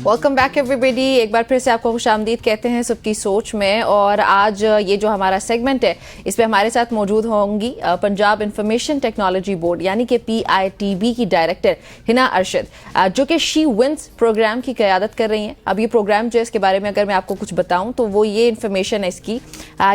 Welcome back everybody. एक बार फिर से आपको खुशामदीद कहते हैं सबकी सोच में। और आज ये जो हमारा सेगमेंट है इस पे हमारे साथ मौजूद होंगी पंजाब इंफॉर्मेशन टेक्नोलॉजी बोर्ड यानी कि PITB की डायरेक्टर हिना अरशद, जो कि शी विंस प्रोग्राम की क़यादत कर रही हैं। अब ये प्रोग्राम जो है इसके बारे में अगर मैं आपको कुछ बताऊँ तो वो ये इन्फॉर्मेशन है इसकी,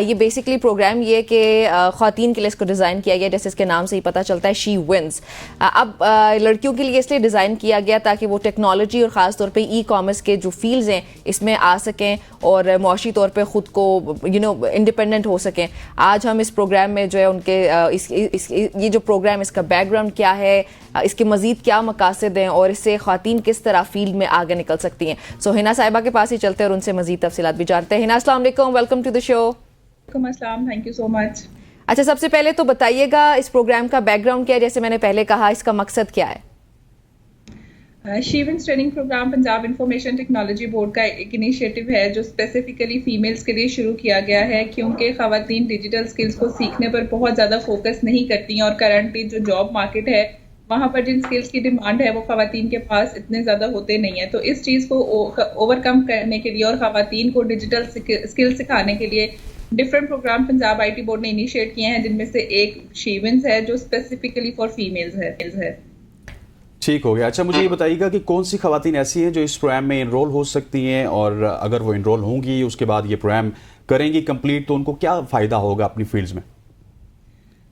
ये बेसिकली प्रोग्राम ये कि ख़वातीन के लिए इसको डिज़ाइन किया गया, जैसे इसके नाम से ही पता चलता है शी विंस। अब लड़कियों के लिए इसलिए डिज़ाइन किया गया ताकि वो टेक्नोलॉजी और ख़ास तौर पे ई-कॉमर्स के जो फील्ड्स हैं इसमें आ सकें और मुआशी तौर पे ख़ुद को इंडिपेंडेंट हो सकें। आज हम इस प्रोग्राम में जो है उनके ये जो प्रोग्राम इसका बैकग्राउंड क्या है, इसके मज़ीद क्या मकासद हैं और इससे ख़वातीन किस तरह फील्ड में आगे निकल सकती हैं। सो हिना साहिबा के पास ही चलते हैं और उनसे मज़ीद तफसीलात भी जानते हैं। हिना, अस्सलाम वालेकुम, welcome to the show. Thank you so much. अच्छा, सबसे पहले तो बताइएगा इस प्रोग्राम का बैकग्राउंड क्या है, जैसे मैंने पहले कहा इसका मकसद क्या है? She wins training programme Punjab information technology board का एक इनिशिएटिव है जो स्पेसिफिकली फीमेल्स के लिए शुरू किया गया है, क्योंकि ख़वातीन डिजिटल स्किल्स को सीखने पर बहुत ज़्यादा फोकस नहीं करती हैं और करंटली जो जॉब मार्केट है वहाँ पर जिन स्किल्स की डिमांड है वो ख़वातीन के पास इतने ज़्यादा होते नहीं है। तो इस चीज़ को ओवरकम करने के लिए और ख़वातीन को डिजिटल स्किल्स सिखाने के लिए different programme Punjab IT board ने इनिशिएट किए हैं, जिनमें से एक शी विंस है जो स्पेसिफिकली फॉर फीमेल्स है। ठीक हो गया। अच्छा, मुझे ये बताइएगा कि कौन सी ख़वातीन ऐसी हैं जो इस प्रोग्राम में इनरोल हो सकती हैं, और अगर वो इनरोल होंगी उसके बाद ये प्रोग्राम करेंगी कंप्लीट तो उनको क्या फ़ायदा होगा अपनी फील्ड्स में?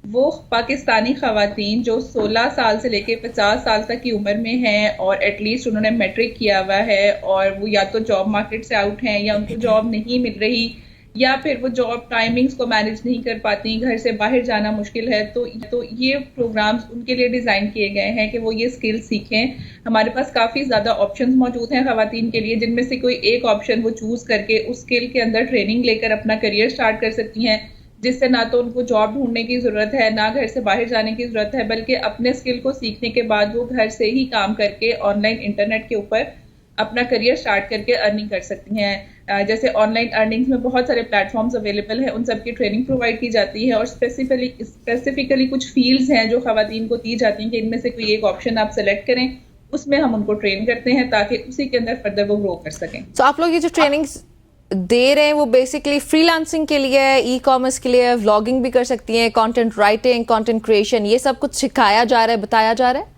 वो पाकिस्तानी ख़वातीन जो 16 साल से लेके 50 साल तक की उम्र में हैं और एटलीस्ट उन्होंने मैट्रिक किया हुआ है और वो या तो जॉब मार्केट से आउट हैं या उनको जॉब नहीं मिल रही या फिर वो जॉब टाइमिंग्स को मैनेज नहीं कर पाती, घर से बाहर जाना मुश्किल है, तो ये प्रोग्राम्स उनके लिए डिज़ाइन किए गए हैं कि वो ये स्किल सीखें। हमारे पास काफ़ी ज़्यादा ऑप्शंस मौजूद हैं ख़वातीन के लिए, जिनमें से कोई एक ऑप्शन वो चूज़ करके उस स्किल के अंदर ट्रेनिंग लेकर अपना करियर स्टार्ट कर सकती हैं, जिससे ना तो उनको जॉब ढूंढने की ज़रूरत है ना घर से बाहर जाने की ज़रूरत है, बल्कि अपने स्किल को सीखने के बाद वो घर से ही काम करके ऑनलाइन इंटरनेट के ऊपर अपना करियर स्टार्ट करके अर्निंग कर सकती हैं। जैसे ऑनलाइन अर्निंग्स में बहुत सारे प्लेटफॉर्म्स अवेलेबल हैं, उन सब की ट्रेनिंग प्रोवाइड की जाती है और स्पेसिफिकली कुछ फील्ड्स हैं जो ख़वातीन को दी जाती हैं कि इनमें से कोई एक ऑप्शन आप सेलेक्ट करें, उसमें हम उनको ट्रेन करते हैं ताकि उसी के अंदर फर्दर वो ग्रो कर सकें। तो आप लोग ये जो ट्रेनिंग्स दे रहे हैं वो बेसिकली फ्रीलांसिंग के लिए, ई-कॉमर्स के लिए, व्लॉगिंग भी कर सकती हैं, कंटेंट राइटिंग, कंटेंट क्रिएशन, ये सब कुछ सिखाया जा रहा है, बताया जा रहा है?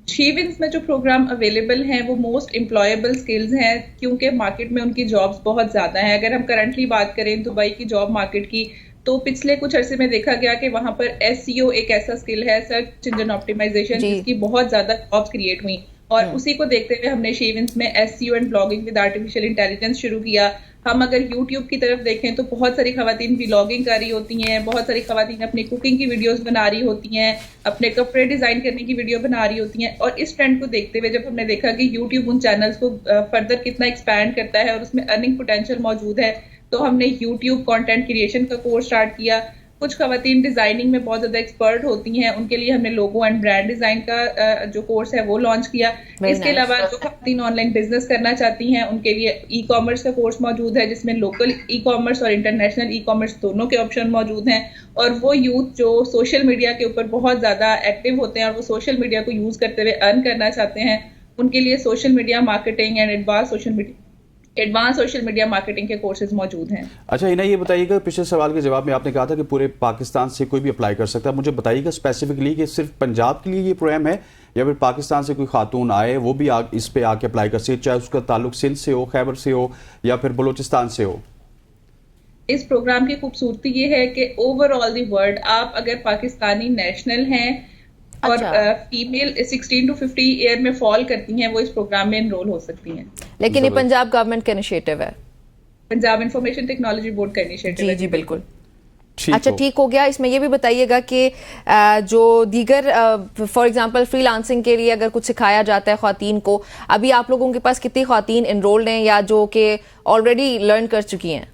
शी विंस में जो प्रोग्राम अवेलेबल हैं वो मोस्ट एम्प्लॉयबल स्किल्स हैं, क्योंकि मार्केट में उनकी जॉब्स बहुत ज़्यादा हैं। अगर हम करंटली बात करें दुबई की जॉब मार्केट की, तो पिछले कुछ अरसे में देखा गया कि वहाँ पर SEO एक ऐसा स्किल है, सर्च इंजन ऑप्टिमाइजेशन, जिसकी बहुत ज़्यादा जॉब्स क्रिएट हुई और उसी को देखते हुए हमने शी विंस में SEO and blogging with artificial intelligence शुरू किया। हम अगर YouTube की तरफ देखें तो बहुत सारी ख़वातीन व्लॉगिंग कर रही होती हैं, बहुत सारी ख़वातीन अपनी कुकिंग की वीडियोस बना रही होती हैं, अपने कपड़े डिज़ाइन करने की वीडियो बना रही होती हैं। और इस ट्रेंड को देखते हुए जब हमने देखा कि YouTube उन चैनल्स को फर्दर कितना एक्सपैंड करता है और उसमें अर्निंग पोटेंशियल मौजूद है, तो हमने YouTube कंटेंट क्रिएशन का कोर्स स्टार्ट किया। कुछ ख़वातीन डिज़ाइनिंग में बहुत ज़्यादा एक्सपर्ट होती हैं, उनके लिए हमने लोगो एंड ब्रांड डिज़ाइन का जो कोर्स है वो लॉन्च किया। इसके अलावा जो ख़वातीन ऑनलाइन बिजनेस करना चाहती हैं उनके लिए ई-कॉमर्स का कोर्स मौजूद है, जिसमें लोकल ई-कॉमर्स और इंटरनेशनल ई-कॉमर्स दोनों के ऑप्शन मौजूद हैं। और वो यूथ जो सोशल मीडिया के ऊपर बहुत ज़्यादा एक्टिव होते हैं और वो सोशल मीडिया को यूज़ करते हुए अर्न करना चाहते हैं, उनके लिए social media marketing and advance social media marketing के कोर्सेज मौजूद हैं। अच्छा हिना, ये बताइएगा, पिछले सवाल के जवाब में आपने कहा था कि पूरे पाकिस्तान से कोई भी अप्लाई कर सकता है। मुझे बताइएगा स्पेसिफिकली कि सिर्फ पंजाब के लिए ये प्रोग्राम है या फिर पाकिस्तान से कोई खातून आए वो भी इस पे आके अप्लाई कर सकते, चाहे उसका ताल्लुक सिंध से हो, खैबर से हो या फिर बलोचिस्तान से हो? इस प्रोग्राम की खूबसूरती ये है कि ओवरऑल दी वर्ल्ड आप अगर पाकिस्तानी नेशनल हैं और फीमेल 16 to 50 ईयर में फॉल करती हैं वो इस प्रोग्राम में एनरोल हो सकती हैं। लेकिन ये पंजाब गवर्नमेंट का इनिशिएटिव है, पंजाब इंफॉर्मेशन टेक्नोलॉजी बोर्ड का इनिशिएटिव है। जी बिल्कुल। अच्छा, ठीक हो गया। इसमें ये भी बताइएगा कि जो दीगर फॉर एग्जांपल फ्रीलांसिंग के लिए अगर कुछ सिखाया जाता है ख़वातीन को, अभी आप लोगों के पास कितनी ख़वातीन एनरोल्ड हैं या जो कि ऑलरेडी लर्न कर चुकी हैं?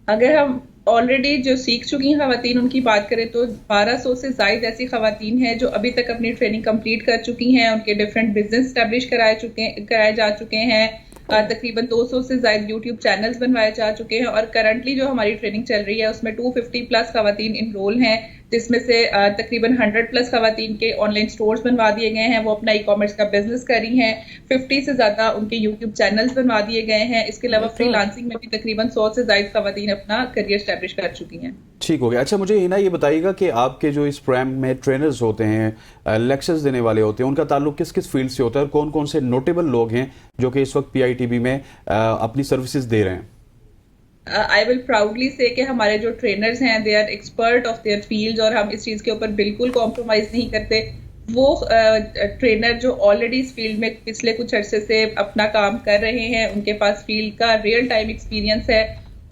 अगर हम ऑलरेडी जो सीख चुकी हैं ख़वातीन उनकी बात करें तो 1200 से ज़ायद ऐसी ख़वातीन हैं जो अभी तक अपनी ट्रेनिंग कंप्लीट कर चुकी हैं, उनके डिफरेंट बिजनेस स्टैब्लिश कराए जा चुके हैं। तकरीबन 200 से ज़ायद YouTube चैनल्स बनवाए जा चुके हैं और करंटली जो हमारी ट्रेनिंग चल रही है उसमें 250 प्लस ख़वातीन इनरोल हैं, जिसमें से तकरीबन 100+ खवातीन के ऑनलाइन स्टोर्स बनवा दिए गए हैं, वो अपना ई कॉमर्स का बिजनेस कर रही हैं। 50 से ज्यादा उनके यूट्यूब चैनल्स बनवा दिए गए हैं। इसके अलावा फ्रीलांसिंग में भी तकरीबन 100 से ज्यादा खवातीन अपना करियर स्टैब्लिश कर चुकी हैं। ठीक हो गया। अच्छा, मुझे हिना ये बताइएगा कि आपके जो इस प्रोग्राम में ट्रेनर्स होते हैं, लेक्चर्स देने वाले होते हैं, उनका ताल्लुक किस किस फील्ड से होता है और कौन कौन से नोटेबल लोग हैं जो कि इस वक्त PITB में अपनी सर्विसेज दे रहे हैं? आई विल प्राउडली से कि हमारे जो ट्रेनर्स हैं they are expert of their field, और हम इस चीज़ के ऊपर बिल्कुल कॉम्प्रोमाइज़ नहीं करते। वो ट्रेनर जो ऑलरेडी इस फील्ड में पिछले कुछ अरसे से अपना काम कर रहे हैं, उनके पास फील्ड का रियल टाइम एक्सपीरियंस है,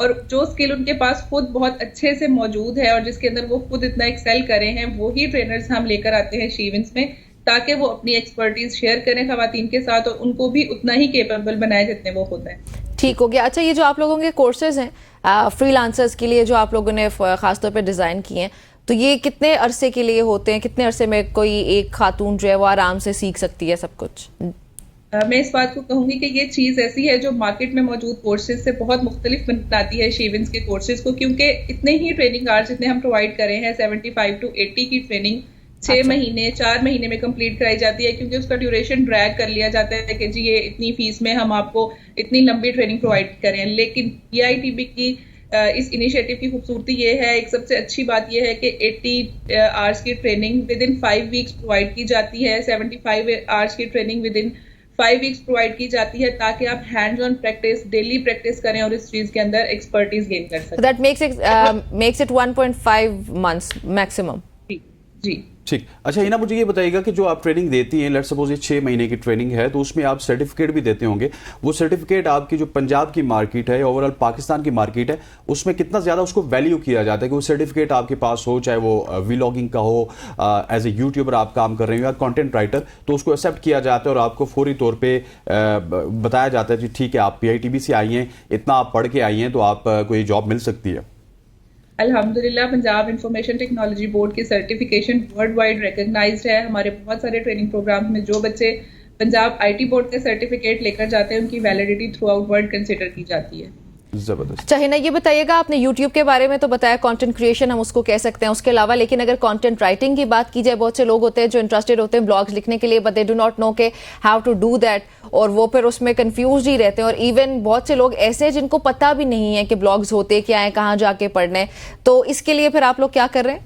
और जो स्किल उनके पास खुद बहुत अच्छे से मौजूद है और जिसके अंदर वो खुद इतना एक्सेल करे हैं, वही ट्रेनर्स हम लेकर आते हैं शीविंस में, ताकि वो अपनी एक्सपर्टीज शेयर करें खवातीन के साथ और उनको भी उतना ही केपेबल बनाए जितने वो खुद हैं। ठीक हो गया। अच्छा, ये जो आप लोगों के कोर्सेज हैं फ्रीलांसर्स के लिए जो आप लोगों ने खासतौर पे डिज़ाइन किए हैं, तो ये कितने अरसे के लिए होते हैं? कितने अरसे में कोई एक खातून जो है वो आराम से सीख सकती है सब कुछ? मैं इस बात को कहूंगी कि ये चीज़ ऐसी है जो मार्केट में मौजूद कोर्सेज से बहुत मुख्तलिफ बनाती है शीविंस के कोर्सेज को, क्योंकि इतने ही ट्रेनिंग आवर्स जितने हम प्रोवाइड कर रहे हैं 75 to 80 की ट्रेनिंग 6 महीने 4 महीने में कंप्लीट कराई जाती है, क्योंकि उसका ड्यूरेशन ड्रैग कर लिया जाता है कि जी ये इतनी फीस में हम आपको इतनी लंबी ट्रेनिंग प्रोवाइड करें। लेकिन PITB की इस इनिशिएटिव की खूबसूरती ये है, एक सबसे अच्छी बात ये है कि 80 आवर्स की training with in 5 weeks provide की जाती है, 75 आवर्स की training with in 5 weeks provide की जाती है, ताकि आप hands on practice daily practice करें और इस चीज के अंदर एक्सपर्टीज गेन कर सकें। That makes it 1.5 months maximum. जी ठीक। अच्छा हिना, मुझे ये बताइएगा कि जो आप ट्रेनिंग देती हैं, लेट्स सपोज ये 6 महीने की ट्रेनिंग है, तो उसमें आप सर्टिफिकेट भी देते होंगे। वो सर्टिफिकेट आपकी जो पंजाब की मार्केट है, ओवरऑल पाकिस्तान की मार्केट है, उसमें कितना ज़्यादा उसको वैल्यू किया जाता है कि वो सर्टिफिकेट आपके पास हो, चाहे वो व्लॉगिंग का हो, एज ए यूट्यूबर आप काम कर रहे हो या कंटेंट राइटर, तो उसको एक्सेप्ट किया जाता है और आपको फौरी तौर पर बताया जाता है कि ठीक है आप PITB से आई हैं, इतना आप पढ़ के आई हैं, तो आपको ये जॉब मिल सकती है। अल्हम्दुलिल्लाह पंजाब इंफॉर्मेशन टेक्नोलॉजी बोर्ड की सर्टिफिकेशन वर्ल्ड वाइड रिकग्नाइज्ड है। हमारे बहुत सारे ट्रेनिंग प्रोग्राम में जो बच्चे पंजाब IT बोर्ड के सर्टिफिकेट लेकर जाते हैं, उनकी validity through out world consider की जाती है। जबरदस्त। अच्छा हिना, ये बताइएगा, आपने YouTube के बारे में तो बताया, कंटेंट क्रिएशन हम उसको कह सकते हैं, उसके अलावा लेकिन अगर कंटेंट राइटिंग की बात की जाए, बहुत से लोग होते हैं जो इंटरेस्टेड होते हैं ब्लॉग्स लिखने के लिए, but they do not know के हाउ टू डू दैट, और वो फिर उसमें कंफ्यूज ही रहते हैं। और इवन बहुत से लोग ऐसे हैं जिनको पता भी नहीं है कि ब्लॉग्स होते क्या है, कहाँ जाके पढ़ने हैं, तो इसके लिए फिर आप लोग क्या कर रहे हैं?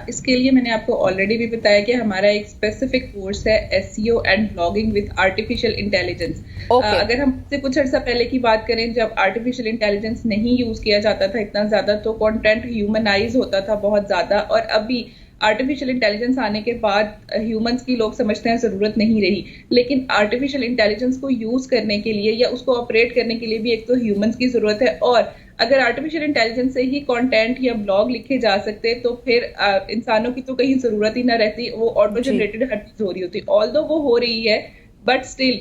इसके लिए मैंने आपको ऑलरेडी भी बताया कि हमारा एक स्पेसिफिक कोर्स है SEO and blogging with artificial intelligence. अगर हम से कुछ अर्सा पहले की बात करें, जब आर्टिफिशियल इंटेलिजेंस नहीं यूज किया जाता था इतना ज्यादा, तो कंटेंट ह्यूमनाइज होता था बहुत ज्यादा, और अभी आर्टिफिशियल इंटेलिजेंस आने के बाद ह्यूमंस की लोग समझते हैं ज़रूरत नहीं रही। लेकिन आर्टिफिशियल इंटेलिजेंस को यूज करने के लिए या उसको ऑपरेट करने के लिए भी एक तो ह्यूमंस की जरूरत है, और अगर आर्टिफिशियल इंटेलिजेंस से ही कंटेंट या ब्लॉग लिखे जा सकते तो फिर इंसानों की तो कहीं जरूरत ही ना रहती, वो ऑटो जनरेटेड हर चीज हो रही होती। ऑल्दो वो हो रही है, बट स्टिल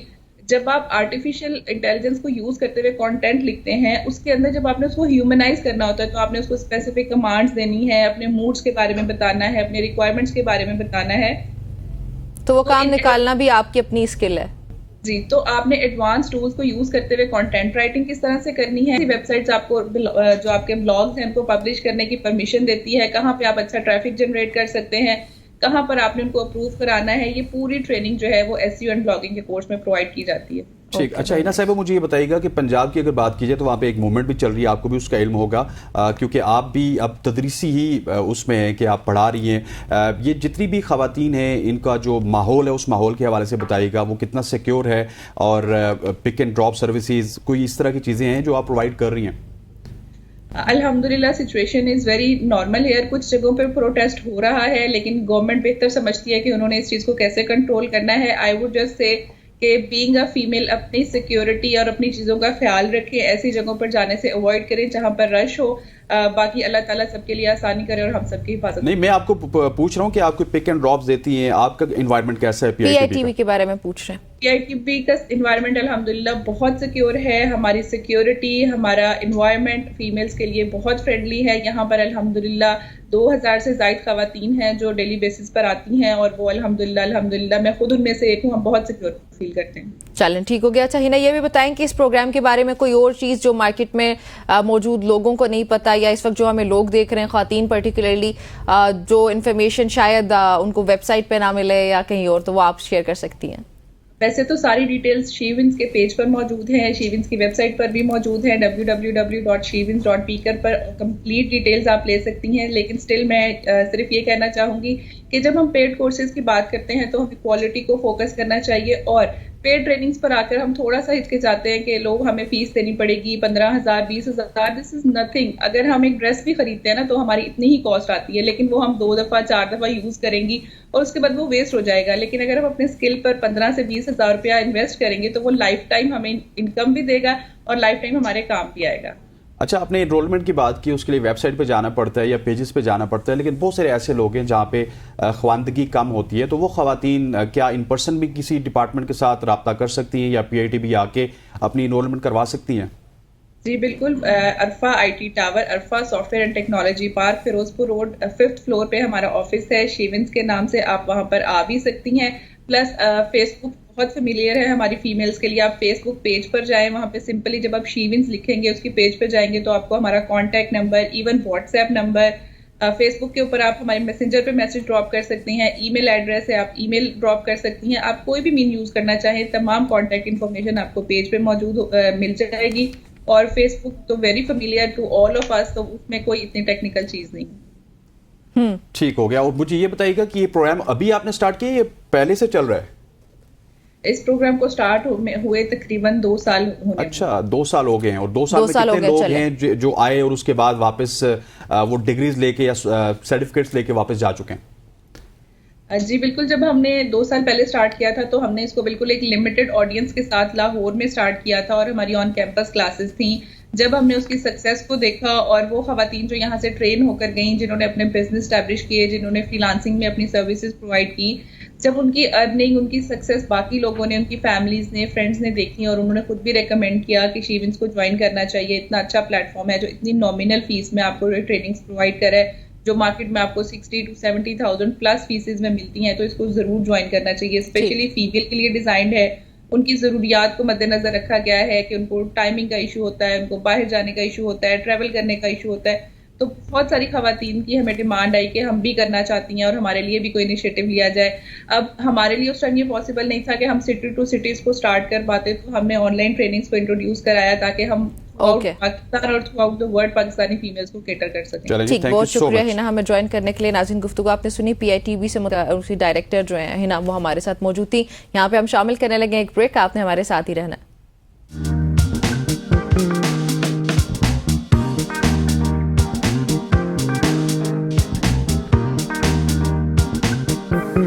जब आप आर्टिफिशियल इंटेलिजेंस को यूज करते हुए कंटेंट लिखते हैं, उसके अंदर जब आपने उसको ह्यूमनाइज करना होता है, तो आपने उसको स्पेसिफिक कमांड्स देनी है, अपने मूड्स के बारे में बताना है, अपने रिक्वायरमेंट्स के बारे में बताना है, तो वो काम निकालना भी आपकी अपनी स्किल है। जी, तो आपने एडवांस टूल्स को यूज करते हुए कंटेंट राइटिंग किस तरह से करनी है, वेबसाइट्स आपको जो आपके ब्लॉग्स हैं उनको पब्लिश करने की परमिशन देती है, कहाँ पे आप अच्छा ट्रैफिक जनरेट कर सकते हैं, कहाँ पर आपने उनको अप्रूव कराना है, ये पूरी ट्रेनिंग जो है वो SEO एंड ब्लॉगिंग के कोर्स में प्रोवाइड की जाती है। ठीक। अच्छा हिना साहिबा, मुझे ये बताइएगा कि पंजाब की अगर बात की जाए तो वहाँ पे एक मूवमेंट भी चल रही है, आपको भी उसका इल्म होगा, क्योंकि आप भी अब तदरीसी ही उसमें हैं कि आप पढ़ा रही हैं। ये जितनी भी ख़वातीन हैं, इनका जो माहौल है, उस माहौल के हवाले से बताइएगा, वो कितना सिक्योर है, और पिक एंड ड्रॉप सर्विसेज, कोई इस तरह की चीज़ें हैं जो आप प्रोवाइड कर रही हैं? अल्हम्दुलिल्लाह situation is very normal here. कुछ जगहों पर प्रोटेस्ट हो रहा है, लेकिन गवर्नमेंट बेहतर समझती है कि उन्होंने इस चीज़ को कैसे कंट्रोल करना है। आई वुड जस्ट से कि बीइंग अ फीमेल अपनी सिक्योरिटी और अपनी चीज़ों का ख्याल रखें, ऐसी जगहों पर जाने से अवॉइड करें जहां पर रश हो। बाकी अल्लाह ताला सबके लिए आसानी करे और हम सबकी हिफाजत। नहीं, मैं आपको पूछ रहा हूँ कि आपको पिक एंड ड्रॉप्स देती हैं, आपका इन्वायरमेंट कैसा है? PITB के बारे में पूछ रहे हैं। PITB का इन्वायरमेंट अल्हम्दुलिल्लाह बहुत सिक्योर है। हमारी सिक्योरिटी, हमारा इन्वायरमेंट फीमेल्स के लिए बहुत फ्रेंडली है। यहाँ पर अल्हम्दुलिल्लाह 2000 से ज़ायद ख़वातीन हैं जो डेली बेसिस पर आती हैं और वो अल्हम्दुलिल्लाह मैं खुद उनमें से एक हूँ। हम बहुत सिक्योर फील करते हैं। चलें, ठीक हो गया। अच्छा हिना, ये भी बताएं कि इस प्रोग्राम के बारे में कोई और चीज़ जो मार्केट में मौजूद लोगों को नहीं पता, या इस वक्त जो हमें लोग देख रहे हैं ख़वातीन पर्टिकुलरली, जो इन्फॉर्मेशन शायद उनको वेबसाइट पे ना मिले या कहीं और, तो वो आप शेयर कर सकती हैं। वैसे तो सारी डिटेल्स शीविंस के पेज पर मौजूद हैं, शीविंस की वेबसाइट पर भी मौजूद है www.shivins.pker पर कंप्लीट डिटेल्स आप ले सकती हैं। लेकिन स्टिल मैं सिर्फ ये कहना चाहूँगी कि जब हम पेड कोर्सेज की बात करते हैं तो हमें क्वालिटी को फोकस करना चाहिए, और पेड ट्रेनिंग्स पर आकर हम थोड़ा सा हिचकिचाते हैं कि लोग हमें फीस देनी पड़ेगी 15,000 20,000। This is nothing. अगर हम एक ड्रेस भी खरीदते हैं ना तो हमारी इतनी ही कॉस्ट आती है, लेकिन वो हम 2 दफ़ा 4 दफ़ा यूज़ करेंगी और उसके बाद वो वेस्ट हो जाएगा। लेकिन अगर हम अपने स्किल पर 15 से 20,000 रुपया इन्वेस्ट करेंगे तो वो लाइफ टाइम हमें इनकम भी देगा और लाइफ टाइम हमारे काम भी आएगा। अच्छा, आपने एनरोलमेंट की बात की, उसके लिए वेबसाइट पे जाना पड़ता है या पेजेस पे जाना पड़ता है, लेकिन बहुत सारे ऐसे लोग हैं जहाँ पे ख्वानदगी कम होती है, तो वो ख़वातीन क्या इन पर्सन भी किसी डिपार्टमेंट के साथ रब्ता कर सकती हैं या PITB आके अपनी एनरोलमेंट करवा सकती हैं? जी बिल्कुल। Arfa IT tower, Arfa software and technology park, Ferozepur road 5th floor पे हमारा ऑफिस है। शीविंस के नाम से आप वहां पर आ भी सकती हैं। प्लस फेसबुक बहुत फेमिलियर है हमारी फीमेल्स के लिए। आप फेसबुक पेज पर जाएं, वहां पे सिंपली जब आप शीविंस लिखेंगे उसकी पेज पे जाएंगे तो आपको हमारा contact number, even WhatsApp number, Facebook के ऊपर आप हमारे मैसेंजर पे मैसेज ड्रॉप कर सकती हैं, ईमेल एड्रेस है आप ईमेल ड्रॉप कर सकती हैं। आप कोई भी मीन यूज करना चाहें, तमाम कॉन्टैक्ट इन्फॉर्मेशन आपको पेज पे मौजूद मिल जाएगी। और फेसबुक तो very familiar to all of us, तो उसमें कोई इतनी टेक्निकल चीज नहीं। ठीक हो गया। और मुझे ये बताइएगा कि ये प्रोग्राम अभी आपने स्टार्ट किया, ये पहले से चल रहा है? इस प्रोग्राम को स्टार्ट हुए तकरीबन 2 साल होने। अच्छा, 2 साल हो गए हैं। और 2 साल में कितने लोग हैं जो आए और उसके बाद वापस वो डिग्रीज लेके या सर्टिफिकेट्स लेके वापस जा चुके हैं? जी बिल्कुल। जब हमने 2 साल पहले स्टार्ट किया था तो हमने इसको बिल्कुल एक लिमिटेड ऑडियंस के साथ लाहौर में स्टार्ट किया था और हमारी ऑन कैंपस क्लासेस थी। जब हमने उसकी सक्सेस को देखा और वो खवातीन जो यहाँ से ट्रेन होकर गई, जिन्होंने अपने बिजनेस स्टैब्लिश किए, जिन्होंने फ्रीलांसिंग में अपनी सर्विसेज प्रोवाइड की, जब उनकी अर्निंग, उनकी सक्सेस बाकी लोगों ने, उनकी फैमिलीज ने, फ्रेंड्स ने देखी और उन्होंने खुद भी रेकमेंड किया कि शीविंस को ज्वाइन करना चाहिए। इतना अच्छा प्लेटफॉर्म है जो इतनी नॉमिनल फीस में आपको ट्रेनिंग्स प्रोवाइड करे, जो मार्केट में आपको 60 to 70,000 प्लस फीसेज में मिलती हैं, तो इसको जरूर ज्वाइन करना चाहिए। स्पेशली फीमेल के लिए डिजाइंड है। उनकी जरूरियात को मद्देनजर रखा गया है कि उनको टाइमिंग का इशू होता है, उनको बाहर जाने का इशू होता है, ट्रैवल करने का इशू होता है। तो बहुत सारी खवातीन की हमें डिमांड आई कि हम भी करना चाहती हैं और हमारे लिए भी कोई इनिशिएटिव लिया जाए। अब हमारे लिए उस टाइम ये पॉसिबल नहीं था कि हम सिटी टू सिटीज को स्टार्ट कर पाते, तो हमने ऑनलाइन ट्रेनिंग्स को इंट्रोड्यूस कराया ताकि हम पाकिस्तान और through out the world Pakistani females को केटर कर सकें। ठीक, बहुत शुक्रिया हिना हमें ज्वाइन करने के लिए। नाज़रीन, गुफ्तगू आपने सुनी PITB से उसी डायरेक्टर जो है हिना, वो हमारे साथ मौजूद थी। यहाँ पे हम शामिल करने लगे एक ब्रेक, आपने हमारे साथ ही रहना।